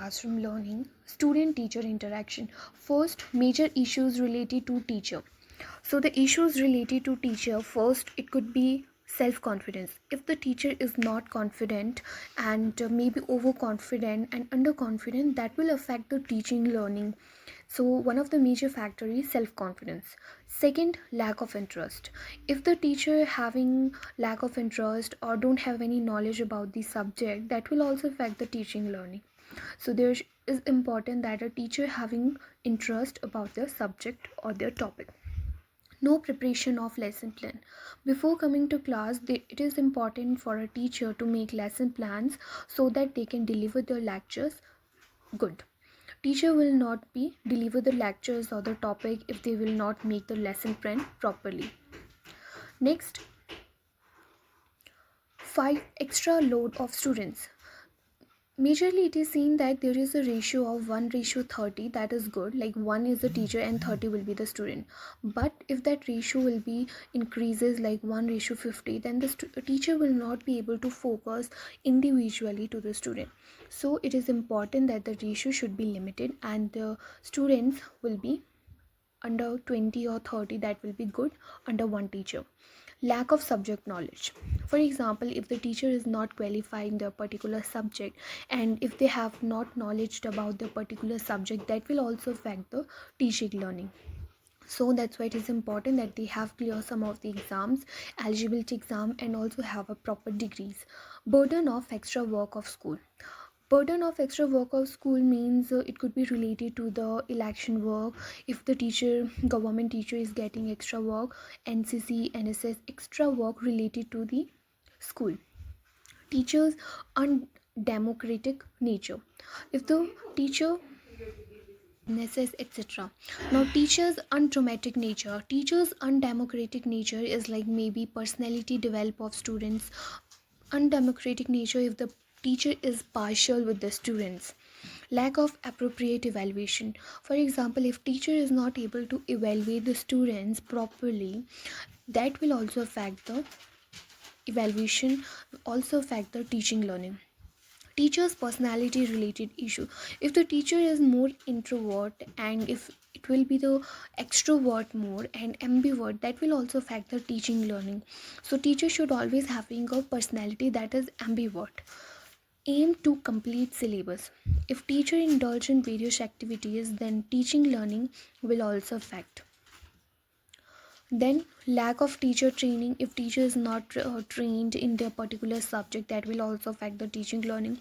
classroom learning, student-teacher interaction. First, major issues related to teacher. So the issues related to teacher, first it could be self-confidence. If the teacher is not confident and maybe overconfident and underconfident, that will affect the teaching learning. So one of the major factor is self-confidence. Second, lack of interest. If the teacher having lack of interest or don't have any knowledge about the subject, that will also affect the teaching learning. So there is important that a teacher having interest about their subject or their topic. No preparation of lesson plan. Before coming to class, it is important for a teacher to make lesson plans so that they can deliver their lectures good. Teacher will not be deliver the lectures or the topic if they will not make the lesson plan properly. Next, 5 extra load of students. Majorly it is seen that there is a ratio of 1:30, that is good, like 1 is the teacher and 30 will be the student. But if that ratio will be increases like 1:50, then the teacher will not be able to focus individually to the student. So it is important that the ratio should be limited and the students will be under 20 or 30, that will be good, under one teacher. Lack of subject knowledge. For example, if the teacher is not qualified in their particular subject and if they have not knowledge about the particular subject, that will also affect the teaching learning. So that's why it is important that they have clear some of the exams, eligibility exam, and also have a proper degrees. Burden of extra work of school. Burden of extra work of school means it could be related to the election work. If the government teacher is getting extra work, NCC, NSS, extra work related to the school. Teachers undemocratic nature. If the teacher necess etc. Now teachers untraumatic nature. Teachers undemocratic nature is like maybe personality develop of students. Undemocratic nature if the teacher is partial with the students. Lack of appropriate evaluation. For example, if teacher is not able to evaluate the students properly, that will also affect the evaluation, also affect the teaching learning. Teacher's personality related issue. If the teacher is more introvert and if it will be the extrovert more and ambivert, that will also affect the teaching learning. So teacher should always having a personality that is ambivert. Aim to complete syllabus. If teacher indulge in various activities, then teaching learning will also affect. Then lack of teacher training. If teacher is not trained in their particular subject, that will also affect the teaching learning.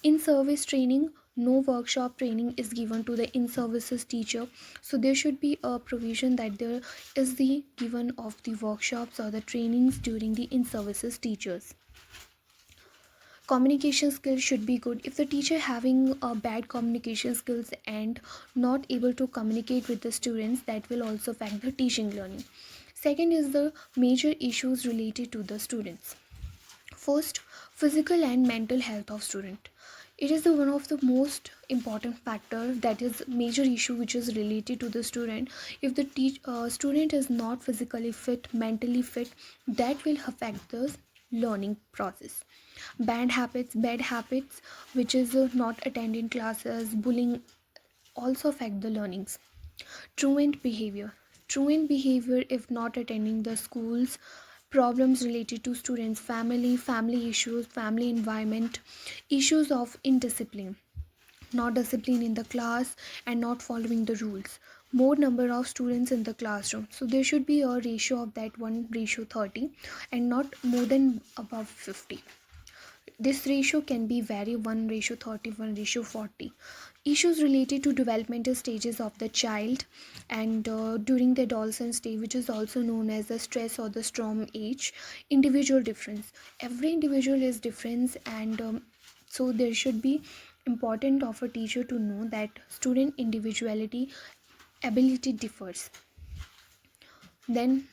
In service training, no workshop training is given to the in services teacher, so there should be a provision that there is the given of the workshops or the trainings during the in services teachers. Communication skills should be good. If the teacher having bad communication skills and not able to communicate with the students, that will also affect the teaching learning. Second is the major issues related to the students. First, physical and mental health of student. It is the one of the most important factor, that is major issue which is related to the student. If the student is not physically fit, mentally fit, that will affect the learning process. Bad habits which is not attending classes, bullying, also affect the learnings. Truant behavior. Truant behavior if not attending the schools. Problems related to students, family issues, family environment, issues of indiscipline, not discipline in the class and not following the rules. More number of students in the classroom, so there should be a ratio of that 1:30 and not more than above 50. This ratio can be vary 1:30, 1:40. Issues related to developmental stages of the child and during the adolescent stage, which is also known as the stress or the storm age. Individual difference. Every individual is different, and so there should be important of a teacher to know that student individuality ability differs. Then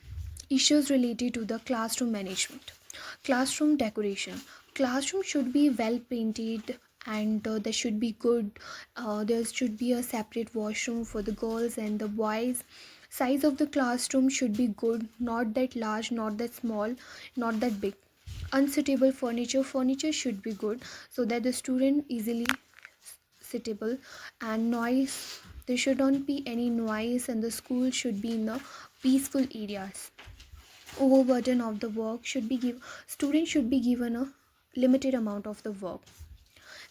issues related to the classroom management. Classroom decoration. Classroom should be well painted and there should be good. There should be a separate washroom for the girls and the boys. Size of the classroom should be good, not that large, not that small, not that big. Unsuitable furniture. Furniture should be good so that the student easily suitable. And noise, there should not be any noise, and the school should be in the peaceful areas. Overburden of the work should be given, students should be given a limited amount of the work.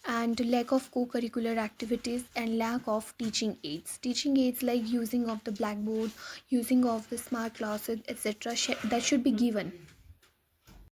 And lack of co-curricular activities and lack of teaching aids like using of the blackboard, using of the smart classes, etc., that should be given.